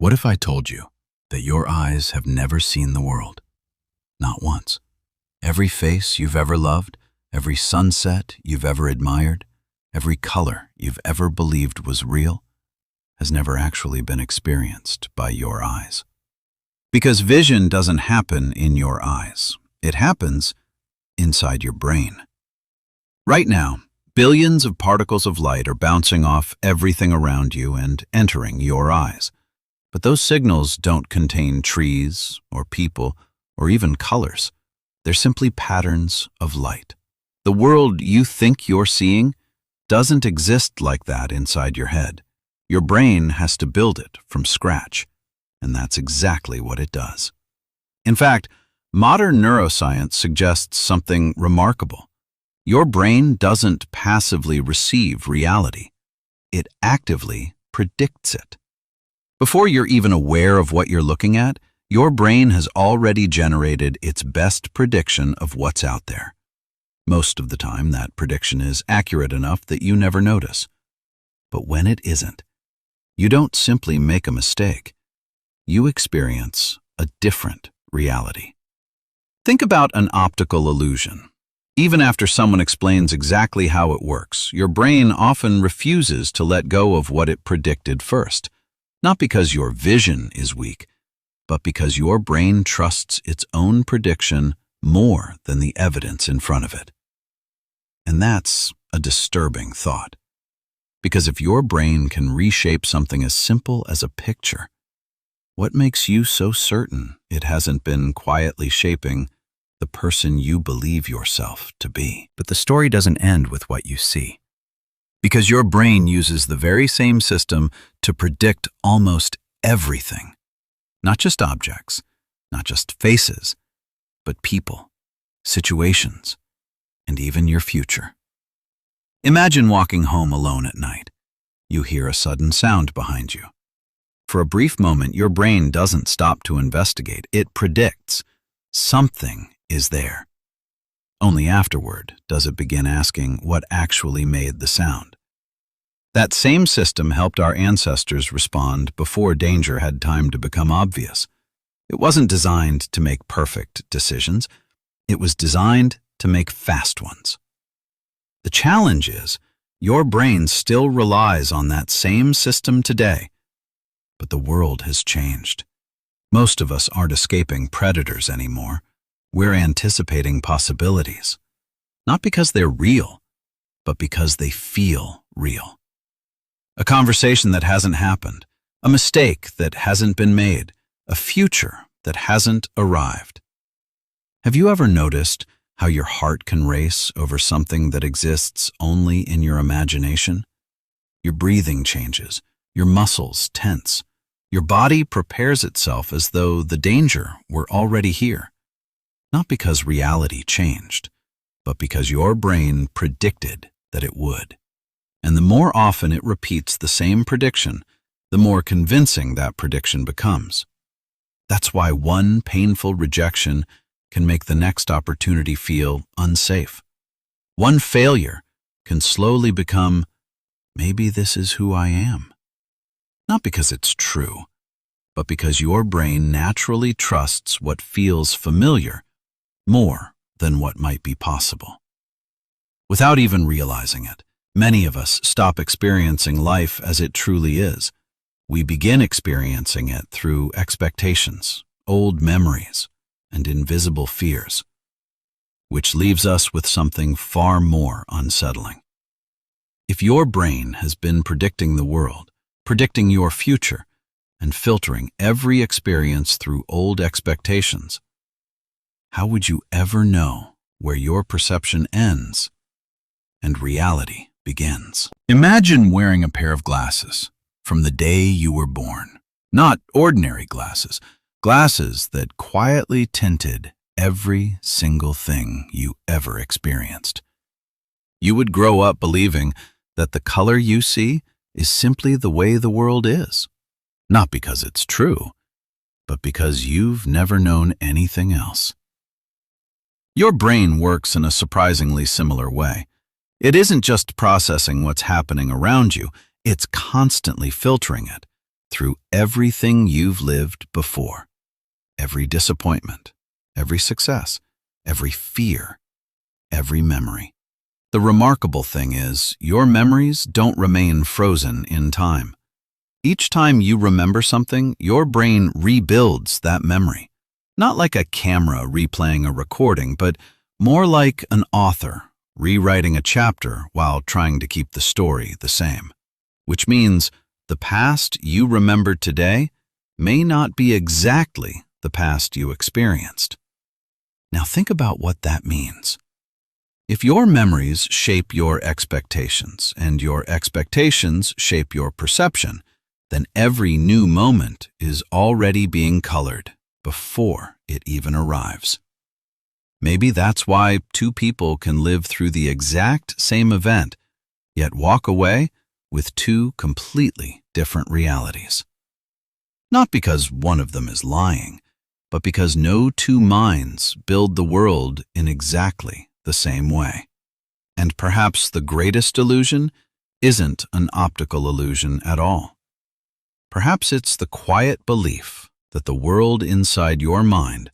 What if I told you that your eyes have never seen the world? Not once. Every face you've ever loved, every sunset you've ever admired, every color you've ever believed was real, has never actually been experienced by your eyes. Because vision doesn't happen in your eyes. It happens inside your brain. Right now, billions of particles of light are bouncing off everything around you and entering your eyes. But those signals don't contain trees or people or even colors. They're simply patterns of light. The world you think you're seeing doesn't exist like that inside your head. Your brain has to build it from scratch, and that's exactly what it does. In fact, modern neuroscience suggests something remarkable. Your brain doesn't passively receive reality. It actively predicts it. Before you're even aware of what you're looking at, your brain has already generated its best prediction of what's out there. Most of the time, that prediction is accurate enough that you never notice. But when it isn't, you don't simply make a mistake. You experience a different reality. Think about an optical illusion. Even after someone explains exactly how it works, your brain often refuses to let go of what it predicted first. Not because your vision is weak, but because your brain trusts its own prediction more than the evidence in front of it. And that's a disturbing thought. Because if your brain can reshape something as simple as a picture, what makes you so certain it hasn't been quietly shaping the person you believe yourself to be? But the story doesn't end with what you see. Because your brain uses the very same system to predict almost everything. Not just objects, not just faces, but people, situations, and even your future. Imagine walking home alone at night. You hear a sudden sound behind you. For a brief moment, your brain doesn't stop to investigate. It predicts something is there. Only afterward does it begin asking what actually made the sound. That same system helped our ancestors respond before danger had time to become obvious. It wasn't designed to make perfect decisions. It was designed to make fast ones. The challenge is, your brain still relies on that same system today, but the world has changed. Most of us aren't escaping predators anymore. We're anticipating possibilities, not because they're real, but because they feel real. A conversation that hasn't happened, a mistake that hasn't been made, a future that hasn't arrived. Have you ever noticed how your heart can race over something that exists only in your imagination? Your breathing changes, your muscles tense, your body prepares itself as though the danger were already here. Not because reality changed, but because your brain predicted that it would. And the more often it repeats the same prediction, the more convincing that prediction becomes. That's why one painful rejection can make the next opportunity feel unsafe. One failure can slowly become, maybe this is who I am. Not because it's true, but because your brain naturally trusts what feels familiar more than what might be possible. Without even realizing it, many of us stop experiencing life as it truly is. We begin experiencing it through expectations, old memories, and invisible fears, which leaves us with something far more unsettling. If your brain has been predicting the world, predicting your future, and filtering every experience through old expectations, how would you ever know where your perception ends and reality begins? Imagine wearing a pair of glasses from the day you were born. Not ordinary glasses, glasses that quietly tinted every single thing you ever experienced. You would grow up believing that the color you see is simply the way the world is. Not because it's true, but because you've never known anything else. Your brain works in a surprisingly similar way. It isn't just processing what's happening around you, it's constantly filtering it, through everything you've lived before. Every disappointment, every success, every fear, every memory. The remarkable thing is, your memories don't remain frozen in time. Each time you remember something, your brain rebuilds that memory. Not like a camera replaying a recording, but more like an author rewriting a chapter while trying to keep the story the same. Which means the past you remember today may not be exactly the past you experienced. Now think about what that means. If your memories shape your expectations and your expectations shape your perception, then every new moment is already being colored before it even arrives. Maybe that's why two people can live through the exact same event, yet walk away with two completely different realities. Not because one of them is lying, but because no two minds build the world in exactly the same way. And perhaps the greatest illusion isn't an optical illusion at all. Perhaps it's the quiet belief that the world inside your mind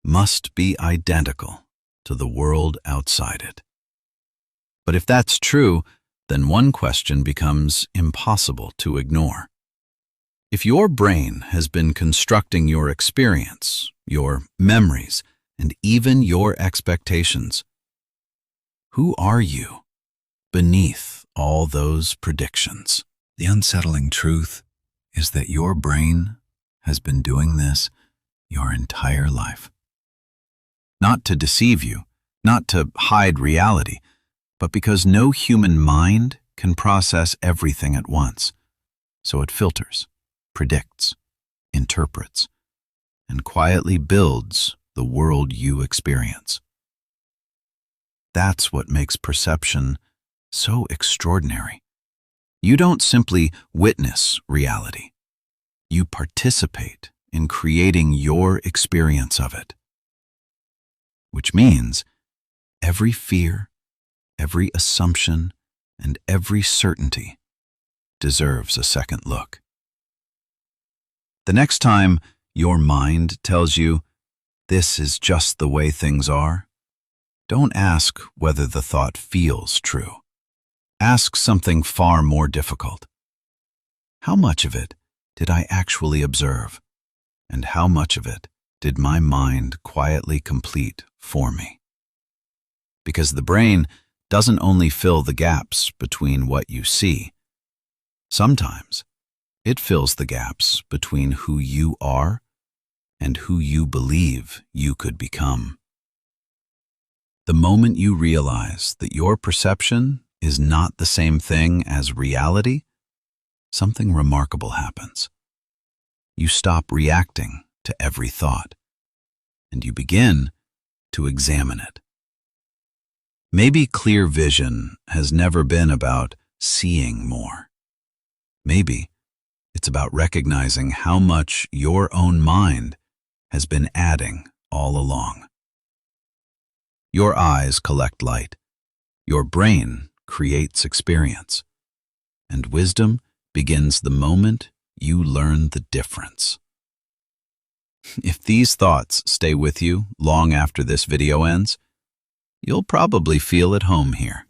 must be identical to the world outside it. But if that's true, then one question becomes impossible to ignore. If your brain has been constructing your experience, your memories, and even your expectations, who are you beneath all those predictions? The unsettling truth is that your brain has been doing this your entire life. Not to deceive you, not to hide reality, but because no human mind can process everything at once. So it filters, predicts, interprets, and quietly builds the world you experience. That's what makes perception so extraordinary. You don't simply witness reality. You participate in creating your experience of it. Which means every fear, every assumption, and every certainty deserves a second look. The next time your mind tells you, "This is just the way things are," don't ask whether the thought feels true. Ask something far more difficult. How much of it did I actually observe? And how much of it did my mind quietly complete for me? Because the brain doesn't only fill the gaps between what you see. Sometimes it fills the gaps between who you are and who you believe you could become. The moment you realize that your perception is not the same thing as reality, something remarkable happens. You stop reacting to every thought, and you begin to examine it. Maybe clear vision has never been about seeing more. Maybe it's about recognizing how much your own mind has been adding all along. Your eyes collect light, your brain creates experience, and wisdom begins the moment you learn the difference. If these thoughts stay with you long after this video ends, you'll probably feel at home here.